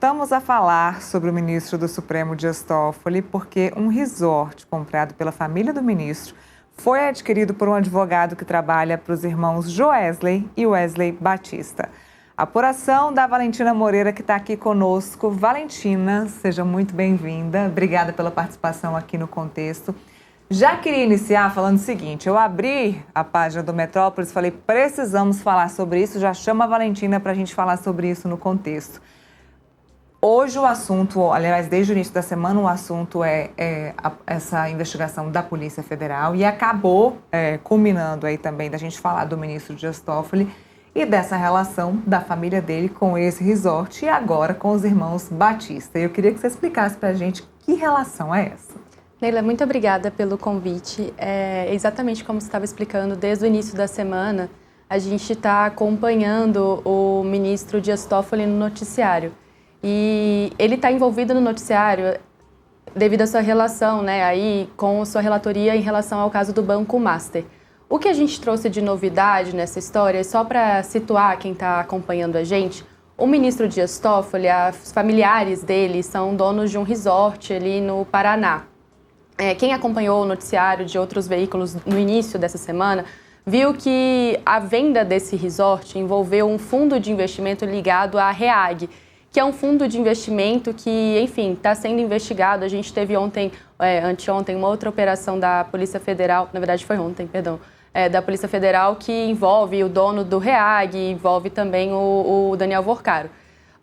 Estamos a falar sobre o ministro do Supremo Dias Toffoli porque um resort comprado pela família do ministro foi adquirido por um advogado que trabalha para os irmãos Joesley e Wesley Batista. A apuração da Valentina Moreira, que está aqui conosco. Valentina, seja muito bem-vinda. Obrigada pela participação aqui no Contexto. Já queria iniciar falando o seguinte: eu abri a página do Metrópolis, falei, precisamos falar sobre isso, já chama a Valentina para a gente falar sobre isso no Contexto. Hoje o assunto, aliás, desde o início da semana, o assunto é essa investigação da Polícia Federal e acabou culminando aí também da gente falar do ministro Dias Toffoli e dessa relação da família dele com esse resort e agora com os irmãos Batista. Eu queria que você explicasse para a gente que relação é essa. Neila, muito obrigada pelo convite. Exatamente como você estava explicando, desde o início da semana, a gente está acompanhando o ministro Dias Toffoli no noticiário. E ele está envolvido no noticiário devido à sua relação, aí com sua relatoria em relação ao caso do Banco Master. O que a gente trouxe de novidade nessa história, só para situar quem está acompanhando a gente, o ministro Dias Toffoli, os familiares dele são donos de um resort ali no Paraná. Quem acompanhou o noticiário de outros veículos no início dessa semana viu que a venda desse resort envolveu um fundo de investimento ligado à REAG, que é um fundo de investimento que, enfim, está sendo investigado. A gente teve anteontem, uma outra operação da Polícia Federal, na verdade foi ontem, perdão, da Polícia Federal, que envolve o dono do REAG, envolve também o Daniel Vorcaro.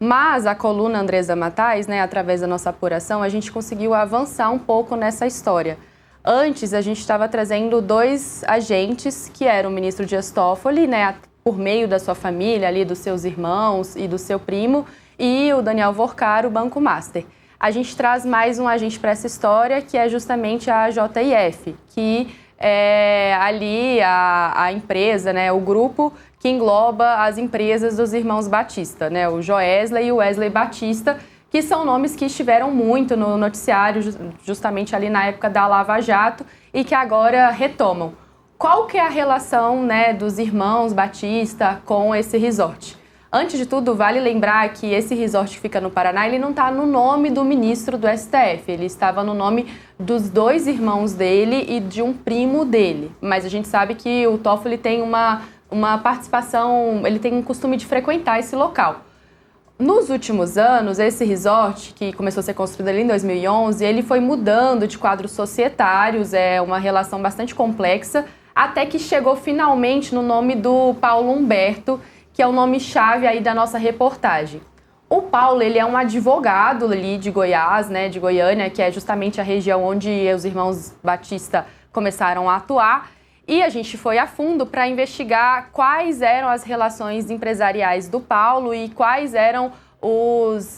Mas a coluna Andresa Matais, através da nossa apuração, a gente conseguiu avançar um pouco nessa história. Antes, a gente estava trazendo dois agentes, que eram o ministro Dias Toffoli, por meio da sua família, ali, dos seus irmãos e do seu primo, e o Daniel Vorcaro, o Banco Master. A gente traz mais um agente para essa história, que é justamente a JIF, que é ali a empresa, o grupo que engloba as empresas dos irmãos Batista, o Joesley e o Wesley Batista, que são nomes que estiveram muito no noticiário, justamente ali na época da Lava Jato, e que agora retomam. Qual que é a relação dos irmãos Batista com esse resort? Antes de tudo, vale lembrar que esse resort que fica no Paraná, ele não está no nome do ministro do STF, ele estava no nome dos dois irmãos dele e de um primo dele. Mas a gente sabe que o Toffoli tem uma participação, ele tem um costume de frequentar esse local. Nos últimos anos, esse resort, que começou a ser construído ali em 2011, ele foi mudando de quadros societários, é uma relação bastante complexa, até que chegou finalmente no nome do Paulo Humberto, que é o nome-chave aí da nossa reportagem. O Paulo, ele é um advogado ali de Goiás, de Goiânia, que é justamente a região onde os irmãos Batista começaram a atuar, e a gente foi a fundo para investigar quais eram as relações empresariais do Paulo e quais eram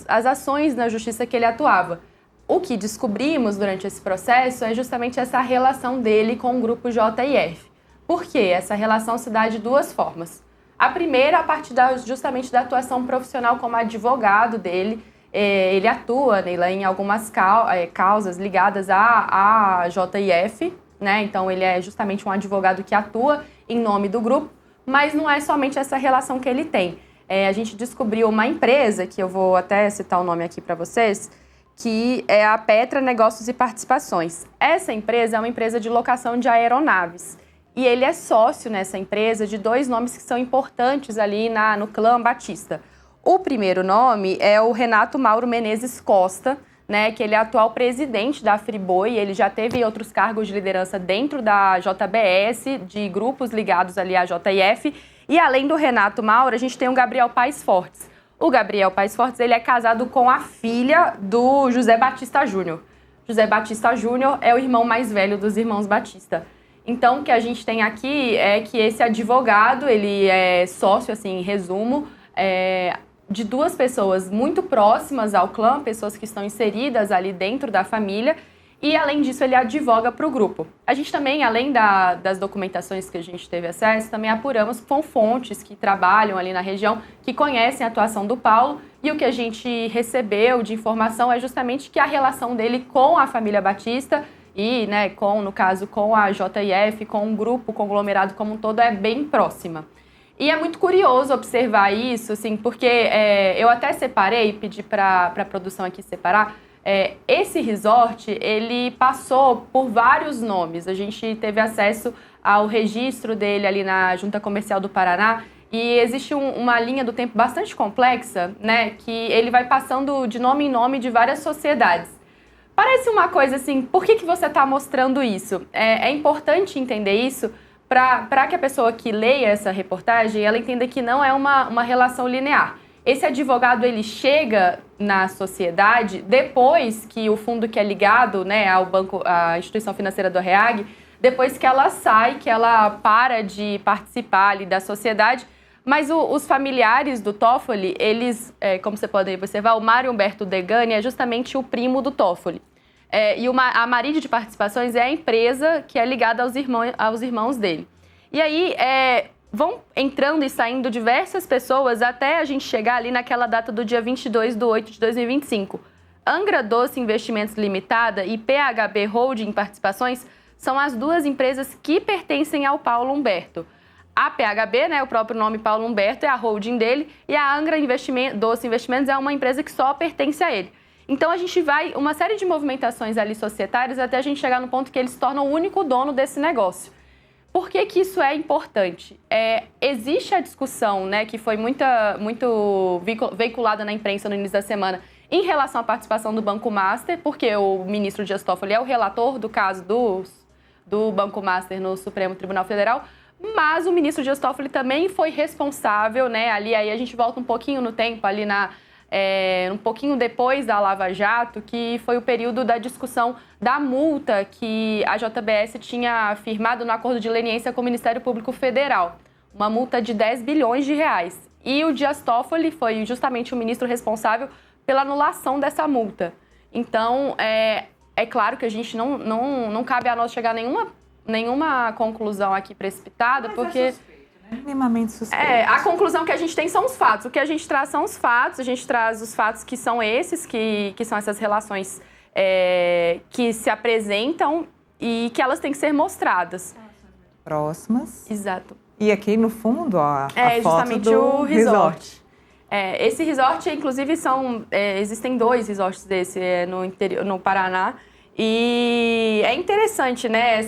as ações na justiça que ele atuava. O que descobrimos durante esse processo é justamente essa relação dele com o grupo JIF. Por quê? Essa relação se dá de duas formas. A primeira, a partir justamente da atuação profissional como advogado dele. Ele atua, Neila, em algumas causas ligadas à JIF, Então, ele é justamente um advogado que atua em nome do grupo, mas não é somente essa relação que ele tem. A gente descobriu uma empresa, que eu vou até citar o nome aqui para vocês, que é a Petra Negócios e Participações. Essa empresa é uma empresa de locação de aeronaves. E ele é sócio nessa empresa de dois nomes que são importantes ali no clã Batista. O primeiro nome é o Renato Mauro Menezes Costa, que ele é atual presidente da Friboi, ele já teve outros cargos de liderança dentro da JBS, de grupos ligados ali à JIF. E além do Renato Mauro, a gente tem o Gabriel Paes Fortes. O Gabriel Paes Fortes, ele é casado com a filha do José Batista Júnior. José Batista Júnior é o irmão mais velho dos irmãos Batista. Então, o que a gente tem aqui é que esse advogado, ele é sócio, assim, em resumo, de duas pessoas muito próximas ao clã, pessoas que estão inseridas ali dentro da família, e, além disso, ele advoga para o grupo. A gente também, além das documentações que a gente teve acesso, também apuramos com fontes que trabalham ali na região, que conhecem a atuação do Paulo, e o que a gente recebeu de informação é justamente que a relação dele com a família Batista e, no caso, com a JIF, com o grupo, conglomerado como um todo, é bem próxima. E é muito curioso observar isso, assim, porque eu até separei, pedi para a produção aqui separar. Esse resort, ele passou por vários nomes. A gente teve acesso ao registro dele ali na Junta Comercial do Paraná e existe uma linha do tempo bastante complexa, né, que ele vai passando de nome em nome de várias sociedades. Parece uma coisa assim, por que você está mostrando isso? É importante entender isso para que a pessoa que leia essa reportagem, ela entenda que não é uma relação linear. Esse advogado, ele chega na sociedade depois que o fundo que é ligado, né, ao banco, à instituição financeira do REAG, depois que ela sai, que ela para de participar ali da sociedade. Mas os familiares do Toffoli, eles, como você pode observar, o Mário Humberto Degani é justamente o primo do Toffoli. E a Maride de Participações é a empresa que é ligada aos irmãos dele. E aí vão entrando e saindo diversas pessoas até a gente chegar ali naquela data do dia 22/8/2025. Angra Doce Investimentos Limitada e PHB Holding Participações são as duas empresas que pertencem ao Paulo Humberto. A PHB, né, o próprio nome Paulo Humberto, é a holding dele, e a Angra Doce Investimentos é uma empresa que só pertence a ele. Então, a gente vai uma série de movimentações ali societárias até a gente chegar no ponto que ele se torna o único dono desse negócio. Por que isso é importante? Existe a discussão, né, que foi muito veiculada na imprensa no início da semana em relação à participação do Banco Master, porque o ministro Dias Toffoli é o relator do caso do Banco Master no Supremo Tribunal Federal, mas o ministro Dias Toffoli também foi responsável, né, ali aí a gente volta um pouquinho no tempo, ali um pouquinho depois da Lava Jato, que foi o período da discussão da multa que a JBS tinha firmado no acordo de leniência com o Ministério Público Federal. Uma multa de 10 bilhões de reais. E o Dias Toffoli foi justamente o ministro responsável pela anulação dessa multa. Então, é claro que a gente não cabe a nós chegar a nenhuma conclusão aqui precipitada, porque... Minimamente suspeito. A conclusão que a gente tem são os fatos. O que a gente traz são os fatos. A gente traz os fatos que são esses, que são essas relações que se apresentam e que elas têm que ser mostradas. Próximas. Exato. E aqui no fundo, ó, a foto justamente do o resort. Esse resort, inclusive, existem 2 resorts desse no Paraná. E é interessante, né,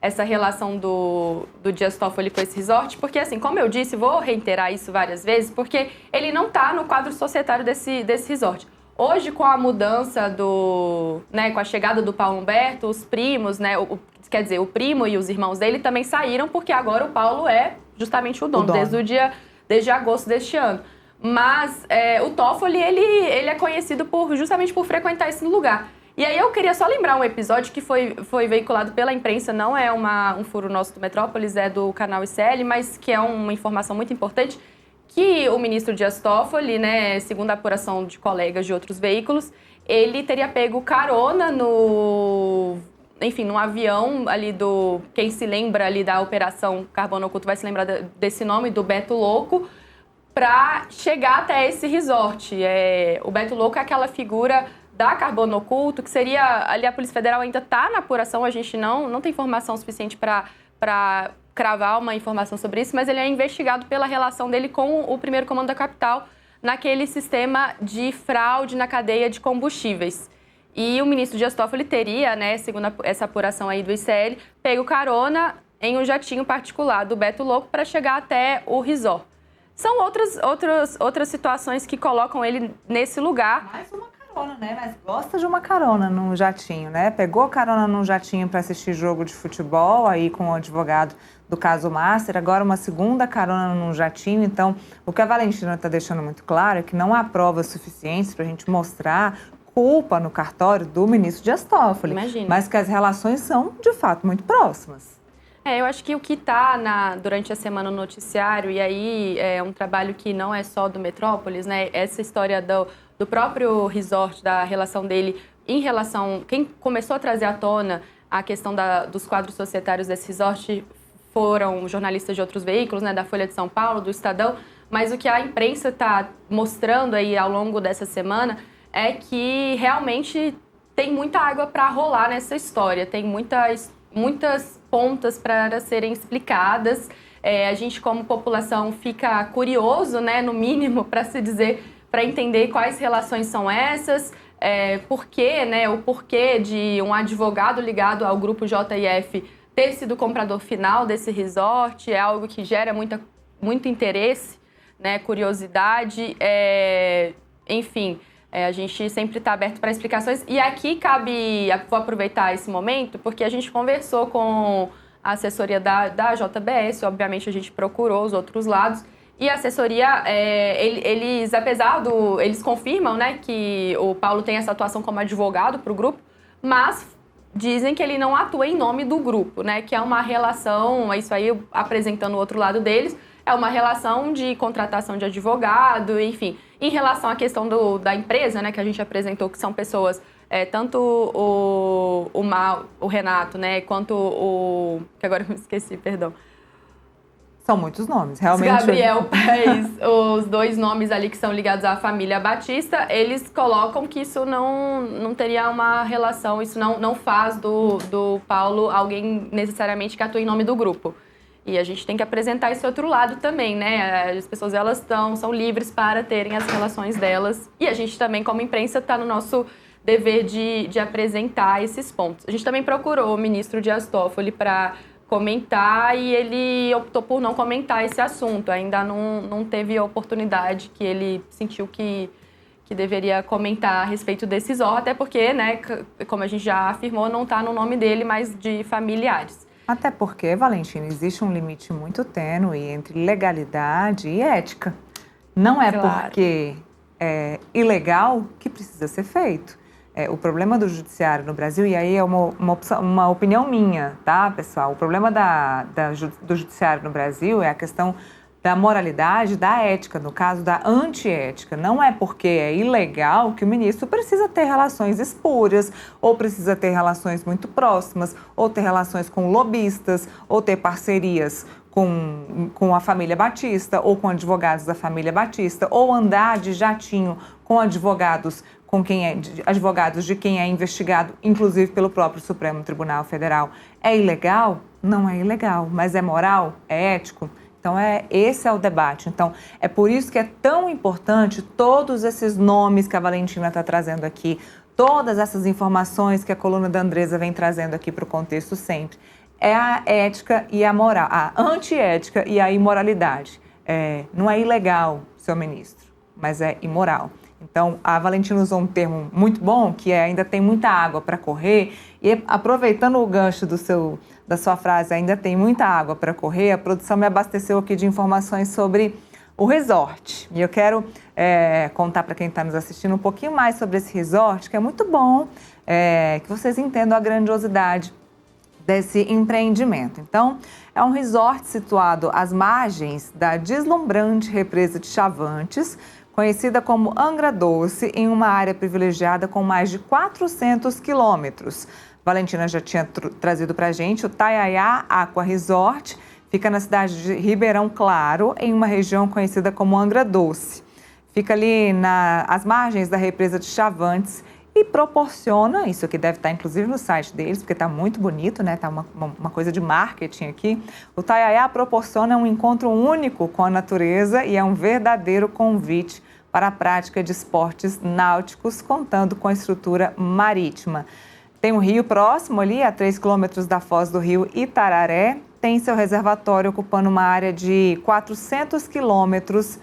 essa relação do Dias Toffoli com esse resort, porque, assim, como eu disse, vou reiterar isso várias vezes, porque ele não está no quadro societário desse resort. Hoje, com a mudança com a chegada do Paulo Humberto, os primos, né, quer dizer, o primo e os irmãos dele também saíram, porque agora o Paulo é justamente o dono. Desde agosto deste ano. Mas o Toffoli, ele é conhecido justamente por frequentar esse lugar. E aí eu queria só lembrar um episódio que foi veiculado pela imprensa, não é um furo nosso do Metrópolis, é do canal ICL, mas que é uma informação muito importante, que o ministro Dias Toffoli, né, segundo a apuração de colegas de outros veículos, ele teria pego carona num avião ali quem se lembra ali da Operação Carbono Oculto vai se lembrar desse nome, do Beto Louco, para chegar até esse resort. O Beto Louco é aquela figura da Carbono Oculto, que seria, ali a Polícia Federal ainda está na apuração, a gente não tem informação suficiente para cravar uma informação sobre isso, mas ele é investigado pela relação dele com o primeiro comando da capital naquele sistema de fraude na cadeia de combustíveis. E o ministro Dias Toffoli teria, né, segundo essa apuração aí do ICL, pego carona em um jatinho particular do Beto Louco para chegar até o resort. São outras situações que colocam ele nesse lugar. Mais uma carona, né? Mas gosta de uma carona num jatinho, né? Pegou carona num jatinho para assistir jogo de futebol aí com o advogado do caso Master, agora uma segunda carona num jatinho. Então, o que a Valentina está deixando muito claro é que não há provas suficientes para a gente mostrar culpa no cartório do ministro Dias Toffoli. Imagina. Mas que as relações são, de fato, muito próximas. Eu acho que o que está durante a semana no noticiário, e aí é um trabalho que não é só do Metrópolis, né? Essa história do próprio resort, da relação dele quem começou a trazer à tona a questão dos quadros societários desse resort foram jornalistas de outros veículos, né? Da Folha de São Paulo, do Estadão, mas o que a imprensa está mostrando aí ao longo dessa semana é que realmente tem muita água para rolar nessa história, tem muitas pontas para serem explicadas. A gente, como população, fica curioso, né, no mínimo, para se dizer, para entender quais relações são essas, por quê, né, o porquê de um advogado ligado ao grupo JF ter sido comprador final desse resort, é algo que gera muito interesse, né, curiosidade, enfim, a gente sempre está aberto para explicações. E aqui vou aproveitar esse momento, porque a gente conversou com a assessoria da JBS, obviamente a gente procurou os outros lados, e a assessoria, eles confirmam, né, que o Paulo tem essa atuação como advogado para o grupo, mas dizem que ele não atua em nome do grupo, né, que é uma relação, isso aí apresentando o outro lado deles, é uma relação de contratação de advogado, enfim. Em relação à questão da empresa, né, que a gente apresentou, que são pessoas, tanto o Renato, né, quanto que agora eu me esqueci, perdão. São muitos nomes, realmente. Gabriel Paes, os dois nomes ali que são ligados à família Batista, eles colocam que isso não teria uma relação, isso não faz do Paulo alguém necessariamente que atua em nome do grupo. E a gente tem que apresentar esse outro lado também, né? As pessoas, elas são livres para terem as relações delas. E a gente também, como imprensa, está no nosso dever de apresentar esses pontos. A gente também procurou o ministro Dias Toffoli para comentar e ele optou por não comentar esse assunto. Ainda não teve a oportunidade que ele sentiu que deveria comentar a respeito desse resort, até porque, né, como a gente já afirmou, não está no nome dele, mas de familiares. Até porque, Valentina, existe um limite muito tênue entre legalidade e ética. Não é Claro. Porque é ilegal que precisa ser feito. O problema do judiciário no Brasil, e aí é uma opinião minha, tá, pessoal? O problema do judiciário no Brasil é a questão da moralidade, da ética, no caso da antiética. Não é porque é ilegal que o ministro precisa ter relações espúrias, ou precisa ter relações muito próximas, ou ter relações com lobistas, ou ter parcerias com a família Batista, ou com advogados da família Batista, ou andar de jatinho com advogados advogados de quem é investigado, inclusive pelo próprio Supremo Tribunal Federal. É ilegal? Não é ilegal, mas é moral? É ético? Então, esse é o debate. Então, é por isso que é tão importante todos esses nomes que a Valentina está trazendo aqui, todas essas informações que a coluna da Andresa vem trazendo aqui para o contexto sempre. É a ética e a moral, a antiética e a imoralidade. Não é ilegal, seu ministro, mas é imoral. Então, a Valentina usou um termo muito bom, que ainda tem muita água para correr, e aproveitando o gancho da sua frase, ainda tem muita água para correr, a produção me abasteceu aqui de informações sobre o resort. E eu quero contar para quem está nos assistindo um pouquinho mais sobre esse resort, que é muito bom, que vocês entendam a grandiosidade desse empreendimento. Então, é um resort situado às margens da deslumbrante represa de Chavantes, conhecida como Angra Doce, em uma área privilegiada com mais de 400 quilômetros. Valentina já tinha trazido para a gente o Tayaya Aqua Resort, fica na cidade de Ribeirão Claro, em uma região conhecida como Angra Doce. Fica ali às margens da represa de Chavantes e proporciona, isso aqui deve estar inclusive no site deles, porque está muito bonito, né? Está uma coisa de marketing aqui. O Tayaya proporciona um encontro único com a natureza e é um verdadeiro convite para a prática de esportes náuticos, contando com a estrutura marítima. Tem um rio próximo ali, a 3 quilômetros da foz do rio Itararé, tem seu reservatório ocupando uma área de 400 quilômetros,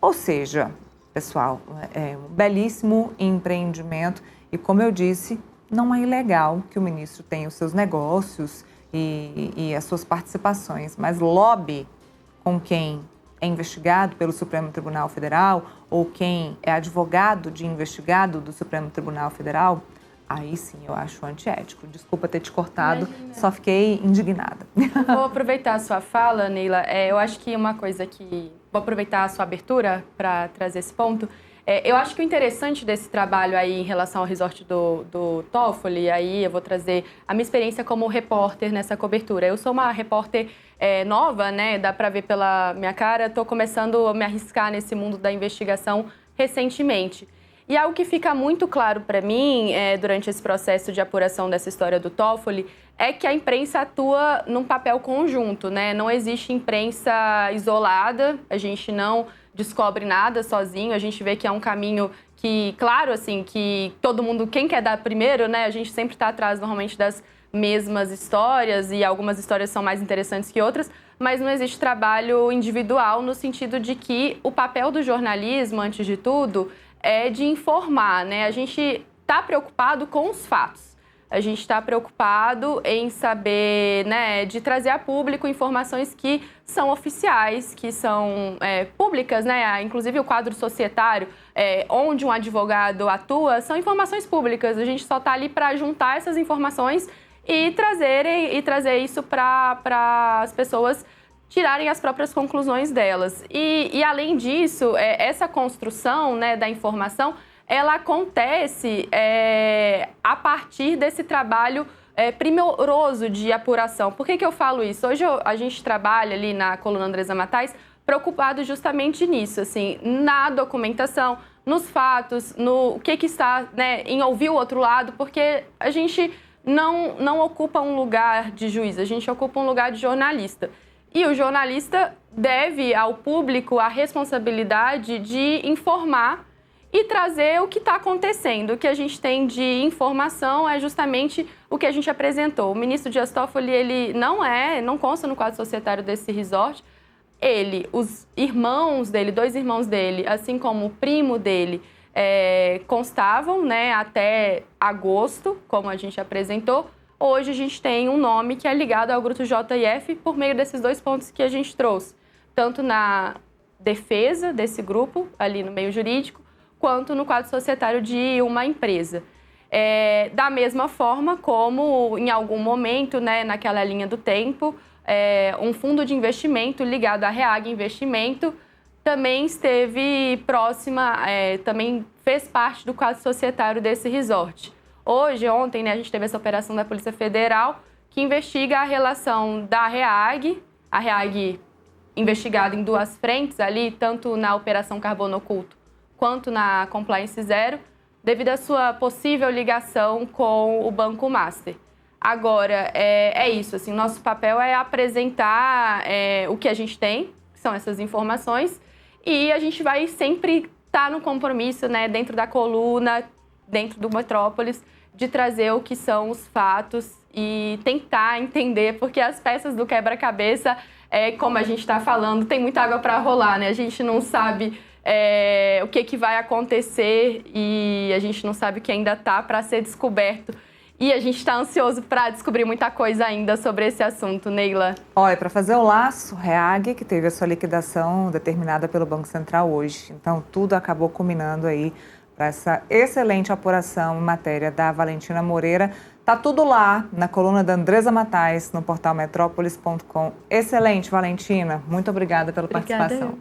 ou seja, pessoal, é um belíssimo empreendimento e, como eu disse, não é ilegal que o ministro tenha os seus negócios e as suas participações, mas lobby com quem é investigado pelo Supremo Tribunal Federal ou quem é advogado de investigado do Supremo Tribunal Federal, aí sim eu acho antiético. Desculpa ter te cortado, imagina. Só fiquei indignada. Vou aproveitar a sua fala, Neila. Eu acho que uma coisa que... Vou aproveitar a sua abertura para trazer esse ponto. Eu acho que o interessante desse trabalho aí em relação ao resort do Toffoli, aí eu vou trazer a minha experiência como repórter nessa cobertura. Eu sou uma repórter nova, né? Dá para ver pela minha cara. Estou começando a me arriscar nesse mundo da investigação recentemente. E algo que fica muito claro para mim durante esse processo de apuração dessa história do Toffoli é que a imprensa atua num papel conjunto, né? Não existe imprensa isolada, a gente não descobre nada sozinho, a gente vê que é um caminho que, claro, assim, que todo mundo, quem quer dar primeiro, né? A gente sempre está atrás, normalmente, das mesmas histórias e algumas histórias são mais interessantes que outras, mas não existe trabalho individual no sentido de que o papel do jornalismo, antes de tudo, é de informar, né? A gente está preocupado com os fatos. A gente está preocupado em saber, né, de trazer a público informações que são oficiais, que são públicas, né? Inclusive o quadro societário, onde um advogado atua, são informações públicas. A gente só está ali para juntar essas informações e trazer isso para as pessoas tirarem as próprias conclusões delas. E além disso, essa construção, né, da informação, ela acontece a partir desse trabalho primoroso de apuração. Por que eu falo isso? Hoje a gente trabalha ali na coluna Andresa Matais preocupado justamente nisso, assim, na documentação, nos fatos, no que está, né, em ouvir o outro lado, porque a gente não ocupa um lugar de juiz, a gente ocupa um lugar de jornalista. E o jornalista deve ao público a responsabilidade de informar e trazer o que está acontecendo. O que a gente tem de informação é justamente o que a gente apresentou. O ministro Dias Toffoli, ele não consta no quadro societário desse resort. Ele, os irmãos dele, 2 irmãos dele, assim como o primo dele, constavam, né, até agosto, como a gente apresentou. Hoje a gente tem um nome que é ligado ao grupo JF por meio desses 2 pontos que a gente trouxe, tanto na defesa desse grupo, ali no meio jurídico, quanto no quadro societário de uma empresa. Da mesma forma como, em algum momento, né, naquela linha do tempo, um fundo de investimento ligado à Reag Investimento também esteve próxima, também fez parte do quadro societário desse resort. Ontem, né, a gente teve essa operação da Polícia Federal que investiga a relação da Reag, a Reag investigada em 2 frentes ali, tanto na Operação Carbono Oculto quanto na Compliance Zero, devido à sua possível ligação com o Banco Master. Agora, é isso, assim, nosso papel é apresentar o que a gente tem, que são essas informações, e a gente vai sempre estar no compromisso, né, dentro da coluna, dentro do Metrópolis, de trazer o que são os fatos e tentar entender, porque as peças do quebra-cabeça, como a gente está falando, tem muita água para rolar, né? A gente não sabe o que vai acontecer e a gente não sabe o que ainda está para ser descoberto. E a gente está ansioso para descobrir muita coisa ainda sobre esse assunto, Neila. Olha, para fazer o laço, Reag, que teve a sua liquidação determinada pelo Banco Central hoje. Então, tudo acabou culminando aí para essa excelente apuração em matéria da Valentina Moreira. Tá tudo lá na coluna da Andresa Matais, no portal metrópolis.com. Excelente, Valentina. Muito obrigada pela participação.